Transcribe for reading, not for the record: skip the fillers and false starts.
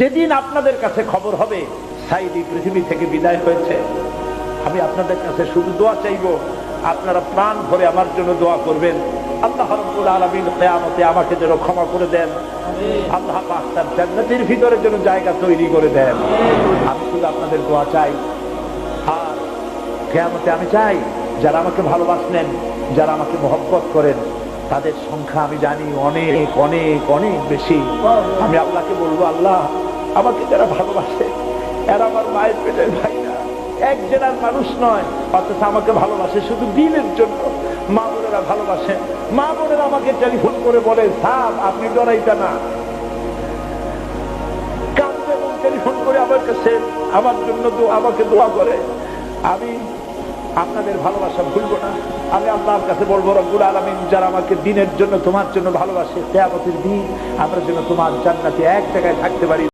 যেদিন আপনাদের কাছে খবর হবে সাইদি পৃথিবী থেকে বিদায় হয়েছে, আমি আপনাদের কাছে শুধু দোয়া চাইবো, আপনারা প্রাণ ভরে আমার জন্য দোয়া করবেন। আল্লাহ রাব্বুল আলামিন কিয়ামতে আমাকে যেন ক্ষমা করে দেন, আল্লাহ পাক তার জান্নাতের ভিতরে যেন জায়গা তৈরি করে দেন। আমি শুধু আপনাদের দোয়া চাই। আর কিয়ামতে আমি চাই যারা আমাকে ভালোবাসেন, যারা আমাকে মহব্বত করেন, তাদের সংখ্যা আমি জানি অনেক অনেক অনেক বেশি। আমি আল্লাহকে বলবো, আল্লাহ আমাকে যারা ভালোবাসে এরা আমার মায়ের পেটের ভাই না, এক জেলার মানুষ নয়, অথচ আমাকে ভালোবাসে শুধু দিনের জন্য। মা বোনেরা ভালোবাসে, মা বোনেরা আমাকে টেলিফোন করে বলে, স্যার আপনি ডরাইতা না, কাঁদে এবং টেলিফোন করে আমার কাছে আমার জন্য আমাকে দোয়া করে। আমি আপনাদের ভালোবাসা ভুলবো না। আমি আল্লাহর কাছে বলবো, রব্বুল আলামিন যারা আমাকে দিনের জন্য তোমার জন্য ভালোবাসে, কিয়ামতের দিন আমরা যেন তোমার জান্নাতে এক জায়গায় থাকতে পারি।